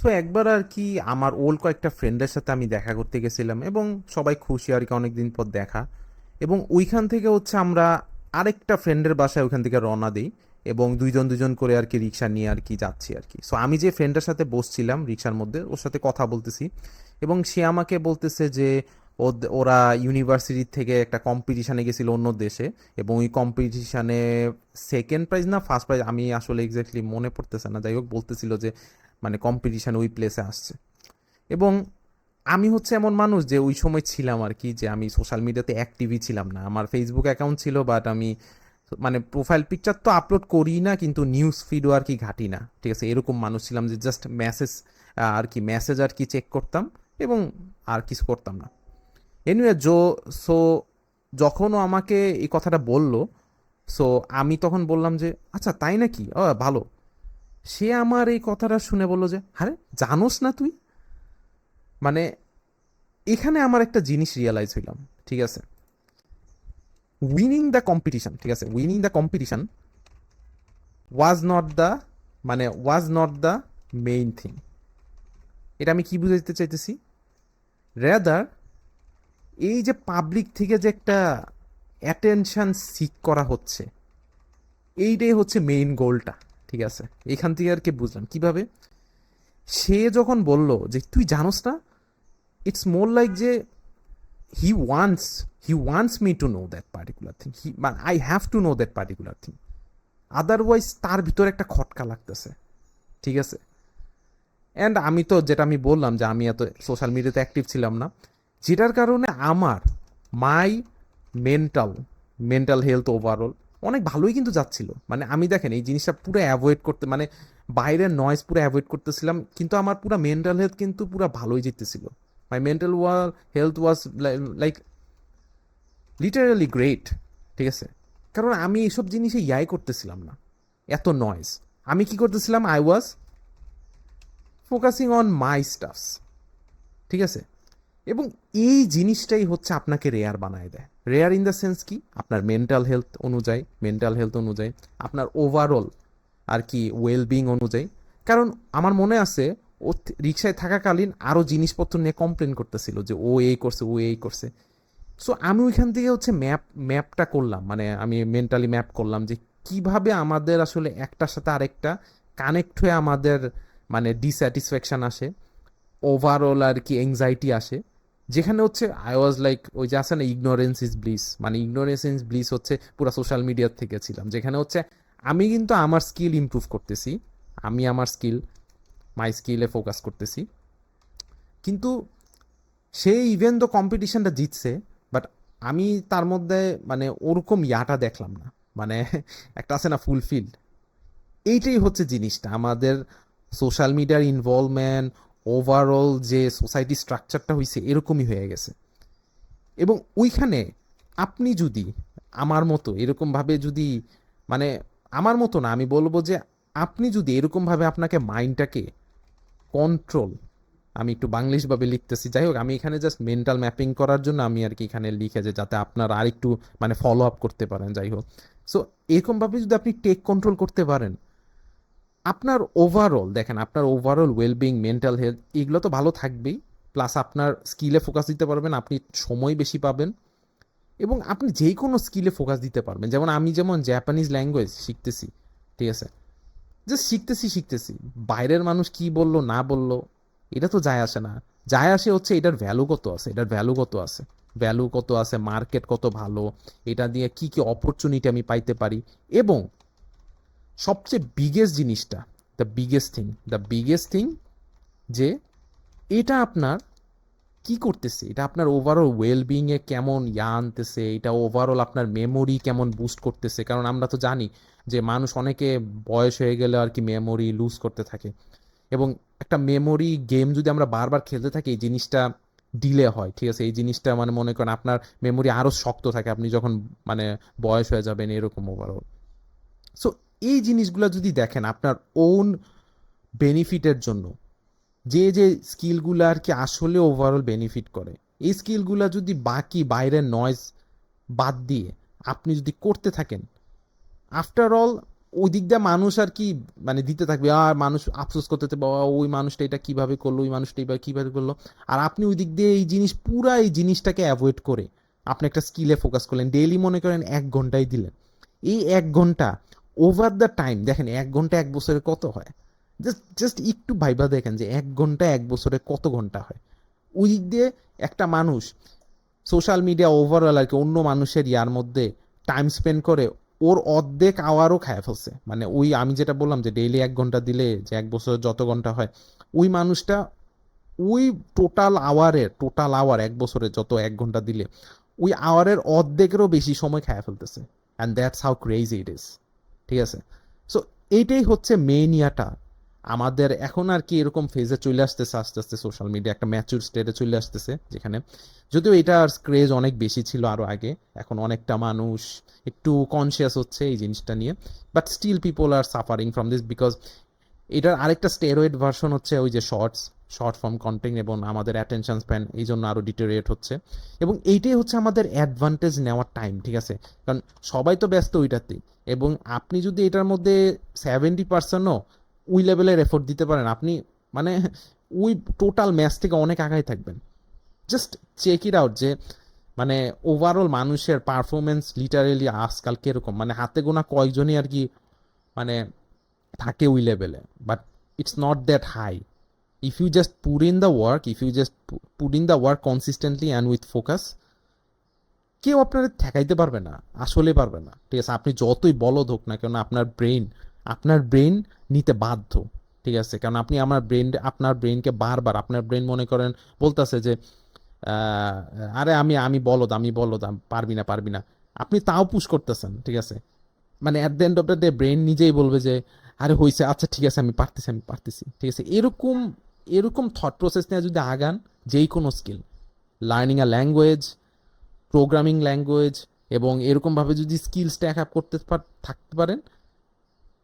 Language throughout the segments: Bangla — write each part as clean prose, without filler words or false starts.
সো একবার আর কি আমার ওল্ড কয়েকটা ফ্রেন্ডের সাথে আমি দেখা করতে গেছিলাম এবং সবাই খুশি আর কি, অনেকদিন পর দেখা। এবং ওইখান থেকে হচ্ছে আমরা আরেকটা ফ্রেন্ডের বাসায় ওইখান থেকে রওনা দিই এবং দুইজন দুইজন করে আর কি রিক্সা নিয়ে আর কি যাচ্ছি আর কি। সো আমি যে ফ্রেন্ডের সাথে বসছিলাম রিক্সার মধ্যে, ওর সাথে কথা বলতেছি এবং সে আমাকে বলতেছে যে ওরা ইউনিভার্সিটি থেকে একটা কম্পিটিশানে গেছিল অন্য দেশে, এবং ওই কম্পিটিশানে সেকেন্ড প্রাইজ না ফার্স্ট প্রাইজ আমি আসলে এক্স্যাক্টলি মনে পড়তেছে না, যাই হোক বলতেছিল যে মানে কম্পিটিশান ওই প্লেসে আসছে। এবং আমি হচ্ছে এমন মানুষ যে ওই সময় ছিলাম আর কি, যে আমি সোশ্যাল মিডিয়াতে অ্যাক্টিভই ছিলাম না। আমার ফেসবুক অ্যাকাউন্ট ছিল, বাট আমি মানে প্রোফাইল পিকচার তো আপলোড করি না, কিন্তু নিউজ ফিডও আর কি ঘাটি না, ঠিক আছে, এরকম মানুষ ছিলাম যে জাস্ট মেসেজ আর কি মেসেজ আর কি চেক করতাম এবং আর কিছু করতাম না। এনিওয়ে সো যখন ও আমাকে এই কথাটা বলল, সো আমি তখন বললাম যে আচ্ছা তাই নাকি, ও ভালো। সে আমার এই কথাটা শুনে বলল যে আরে জানোস না তুই, মানে এখানে আমার একটা জিনিস রিয়েলাইজ হইলাম, ঠিক আছে, উইনিং দ্য কম্পিটিশন, ঠিক আছে, winning the competition was not the main thing. এটা আমি কি বুঝাইতে চাইতেছি, রেদার এই যে পাবলিক থেকে যে একটা অ্যাটেনশন সিক করা হচ্ছে, এইটাই হচ্ছে মেইন গোলটা, ঠিক আছে। এখান থেকে আর কি বুঝলাম কিভাবে সে যখন বলল যে তুই জানোস না, ইটস মোর লাইক যে he wants me to know that particular thing, I have to know that particular thing, otherwise তার ভিতরে একটা খটকা লাগতেছে, ঠিক আছে। অ্যান্ড আমি তো যেটা আমি বললাম যে আমি এত সোশ্যাল মিডিয়াতে অ্যাক্টিভ ছিলাম না, যেটার কারণে আমার মাই মেন্টাল মেন্টাল হেলথ ওভারঅল অনেক ভালোই কিন্তু যাচ্ছিল। মানে আমি দেখেন এই জিনিসটা পুরো অ্যাভয়েড করতে, মানে বাইরের নয়েজ পুরো অ্যাভয়েড করতেছিলাম, কিন্তু আমার পুরো মেন্টাল হেলথ কিন্তু পুরো ভালোই যেতেছিল। My mental health was like literally great, ঠিক আছে। কারণ আমি এইসব জিনিসে ইয়াই করতেছিলাম না, এত নয়েজ। আমি কি করতেছিলাম, I was focusing on my stuffs, ঠিক আছে। এবং এই জিনিসটাই হচ্ছে আপনাকে রেয়ার বানায় দেয়। রেয়ার ইন দ্য সেন্স কি, আপনার মেন্টাল হেলথ অনুযায়ী আপনার ওভারঅল আর কি ওয়েলবিং অনুযায়ী। কারণ আমার মনে আছে ও রিক্সায় থাকাকালীন আরও জিনিসপত্র নিয়ে কমপ্লেন করতেছিল যে ও এই করছে। সো আমি ওইখান থেকে হচ্ছে ম্যাপটা করলাম, মানে আমি মেন্টালি ম্যাপ করলাম যে কিভাবে আমাদের আসলে একটার সাথে আরেকটা কানেক্ট হয়ে আমাদের মানে ডিস্যাটিসফ্যাকশন আসে, ওভারঅল আর কি এংজাইটি আসে। যেখানে হচ্ছে আই ওয়াজ লাইক ওই যে আছে না ইগনোরেন্স ইজ ব্লিস, মানে ইগনোরেন্স ইজ ব্লিস হচ্ছে পুরো সোশ্যাল মিডিয়ার থেকে ছিলাম, যেখানে হচ্ছে আমি কিন্তু আমার স্কিল ইমপ্রুভ করতেছি, আমি আমার মাই স্কিলে ফোকাস করতেছি। কিন্তু সে ইভেন তো কম্পিটিশনটা জিতছে, বাট আমি তার মধ্যে মানে ওরকম ইয়াটা দেখলাম না, মানে একটা আছে না ফুলফিলড। এইটাই হচ্ছে জিনিসটা, আমাদের সোশ্যাল মিডিয়ার ইনভলভমেন্ট, ওভারঅল যে সোসাইটি স্ট্রাকচারটা হয়েছে এরকমই হয়ে গেছে। এবং ওইখানে আপনি যদি আমার মতো এরকমভাবে যদি, মানে আমার মতো না, আমি বলবো যে আপনি যদি এরকমভাবে আপনাকে মাইন্ডটাকে কন্ট্রোল, আমি একটু বাংলিশভাবে লিখতেছি, যাই হোক আমি এখানে জাস্ট মেন্টাল ম্যাপিং করার জন্য আমি আর কি এখানে লিখেছে যাতে আপনারা আরেকটু মানে ফলো আপ করতে পারেন, যাই হোক। সো এরকমভাবে যদি আপনি টেক কন্ট্রোল করতে পারেন, আপনার ওভারঅল দেখেন, আপনার ওভারঅল ওয়েলবিং, মেন্টাল হেলথ এগুলো তো ভালো থাকবেই, প্লাস আপনার স্কিলে ফোকাস দিতে পারবেন, আপনি সময় বেশি পাবেন এবং আপনি যেই কোনো স্কিলে ফোকাস দিতে পারবেন। যেমন আমি যেমন জাপানিজ ল্যাঙ্গুয়েজ শিখতেছি, ঠিক আছে, জাস্ট শিখতেছি, বাইরের মানুষ কি বললো না বললো এটা তো যায় আসে না। যায় আসে হচ্ছে এটার ভ্যালু কত আছে, মার্কেট কত ভালো, এটা দিয়ে কি কি অপরচুনিটি আমি পাইতে পারি। এবং সবচেয়ে বিগেস্ট জিনিসটা, দ্য বিগেস্ট থিং যে এটা আপনার কি করতেছে, এটা আপনার ওভারঅল ওয়েলবিং এ কেমন আনতেছে, এটা ওভারঅল আপনার মেমোরি কেমন বুস্ট করতেছে। কারণ আমরা তো জানি যে মানুষ অনেকে বয়স হয়ে গেলে আর কি মেমোরি লুজ করতে থাকে, এবং একটা মেমোরি গেম যদি আমরা বারবার খেলতে থাকি এই জিনিসটা ডিলে হয়, ঠিক আছে। এই জিনিসটা মানে মনে করেন আপনার মেমোরি আরো শক্ত থাকে আপনি যখন মানে বয়স হয়ে যাবেন এরকম ওভারঅল। সো এই জিনিসগুলো যদি দেখেন আপনার ওন বেনিফিটের জন্য, যে স্কিলগুলো আর কি আসলে ওভারঅল বেনিফিট করে, এই স্কিলগুলো যদি বাকি বাইরের নয়েজ বাদ দিয়ে আপনি যদি করতে থাকেন, আফটার অল ওই দিক দিয়ে মানুষ আর কি মানে দিতে থাকবে, আর মানুষ আফসোস করতে থাকবে, ওই মানুষটা এটা কিভাবে করলো, ওই মানুষটা এবার কিভাবে করলো। আর আপনি ওই দিক দিয়ে এই জিনিস পুরা এই জিনিসটাকে অ্যাভয়েড করে আপনি একটা স্কিলে ফোকাস করলেন, ডেইলি মনে করেন 1 ঘন্টাই দিলেন। এই 1 ঘন্টা ওভার দ্য টাইম দেখেন, 1 ঘন্টা 1 বছরে কত হয়? জাস্ট জাস্ট একটু ভাইবা দেখেন যে 1 ঘন্টা 1 বছরে কত ঘন্টা হয়। ওই দিক দিয়ে একটা মানুষ সোশ্যাল মিডিয়া ওভারঅল আর কি অন্য মানুষের ইয়ার মধ্যে টাইম স্পেন্ড করে ওর অর্ধেক আওয়ারও খায় ফেলছে। মানে ওই আমি যেটা বললাম যে ডেইলি 1 ঘন্টা দিলে যে 1 বছর যত ঘন্টা হয়, ওই মানুষটা ওই টোটাল আওয়ার 1 বছরে যত 1 ঘন্টা দিলে ওই আওয়ারের অর্ধেকেরও বেশি সময় খায় ফেলতেছে। And that's how crazy it is. ঠিক আছে? সো এইটাই হচ্ছে মেইন ইয়াটা আমাদের এখন আর কি এরকম ফেজে চলে আসতেছে, আস্তে আস্তে সোশ্যাল মিডিয়া একটা ম্যাচুর স্টেটে চলে আসতেছে, যেখানে যদিও এটার ক্রেজ অনেক বেশি ছিল আরো আগে, এখন অনেকটা মানুষ একটু কনসিয়াস হচ্ছে এই জিনিসটা নিয়ে, but still people are suffering from this because এটার আরেকটা স্টেরয়েড ভার্সন হচ্ছে ওই যে শর্ট ফর্ম কন্টেন্ট, এবং আমাদের অ্যাটেনশন স্প্যান এই জন্য আরো ডিটেরিয়েট হচ্ছে। এবং এইটাই হচ্ছে আমাদের অ্যাডভান্টেজ নেওয়ার টাইম। ঠিক আছে? কারণ সবাই তো ব্যস্ত ওইটাতেই, এবং আপনি যদি এটার মধ্যে 70%ও ওই লেভেলের এফোর্ট দিতে পারেন, আপনি মানে ওই টোটাল ম্যাচ থেকে অনেক আগায় থাকবেন। জাস্ট চেক ইট আউট যে মানে ওভারঅল মানুষের পারফরমেন্স লিটারেলি আজকাল কিরকম, মানে হাতে গোনা কয়েকজনই আর কি মানে থাকে ওই লেভেলে, but it's not that high. If you just put in the work, if you just put in the work consistently and with focus, কেউ আপনার ঠেকাইতে পারবে না, আসলে পারবে না। ঠিক আছে? আপনি যতই বলদ হোক না কেন, আপনার ব্রেন নিতে বাধ্য। ঠিক আছে? কারণ আপনি আপনার ব্রেনকে বারবার আপনার ব্রেন মনে করেন বলতেছে যে আরে আমি আমি বলদ, পারবি না, আপনি তাও পুশ করতেছেন। ঠিক আছে? মানে at the end of the day brain নিজেই বলবে যে আরে হইছে, আচ্ছা ঠিক আছে, আমি পারতেছি। ঠিক আছে? এরকম এরকম থট প্রসেস নিয়ে যদি আগান, যেই কোনো skill, learning a language, programming language, এবং এরকমভাবে যদি স্কিল স্ট্যাক আপ করতে থাকতে পারেন,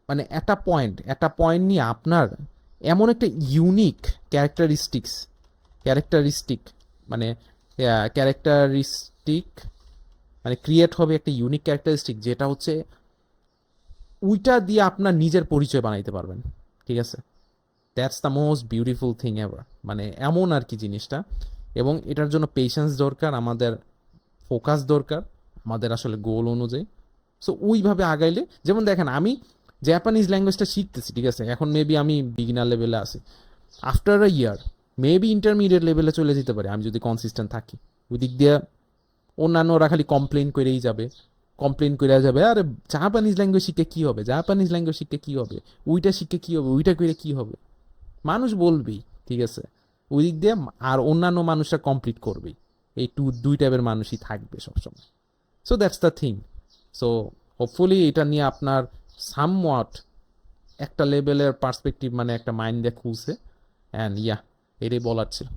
মানে একটা পয়েন্ট নিয়ে আপনার এমন একটা ইউনিক ক্যারেক্টারিস্টিক মানে ক্যারেক্টারিস্টিক মানে ক্রিয়েট হবে একটা ইউনিক ক্যারেক্টারিস্টিক, যেটা হচ্ছে ওইটা দিয়ে আপনার নিজের পরিচয় বানাইতে পারবেন। ঠিক আছে? That's the most beautiful thing ever. মানে এমন আর কি জিনিসটা। এবং এটার জন্য পেশেন্স দরকার, আমাদের ফোকাস দরকার, আমাদের আসলে গোল অনুযায়ী। সো ওইভাবে আগাইলে, যেমন দেখেন আমি জাপানিজ ল্যাঙ্গুয়েজটা শিখতেছি। ঠিক আছে? এখন মেবি আমি বিগিনার লেভেলে আছি, after a year maybe intermediate লেভেলে চলে যেতে পারি আমি যদি কনসিস্টেন্ট থাকি। ওই দিক দিয়ে অন্যান্যরা খালি কমপ্লেন করে যাবে, আরে জাপানিজ ল্যাঙ্গুয়েজ শিখে কি হবে, ওইটা শিখে কি হবে, ওইটা করে কি হবে, মানুষ বলবেই। ঠিক আছে? ওই দিক দিয়ে আর অন্যান্য মানুষরা কমপ্লিট করবেই, এই দুই টাইপের মানুষই থাকবে সবসময়। So that's the thing. So hopefully এটা নিয়ে আপনার সামওয়াট একটা লেভেলের পার্সপেক্টিভ, মানে একটা মাইন্ড দিয়ে খুলছে। অ্যান্ড ইয়া, এটাই বলার ছিল।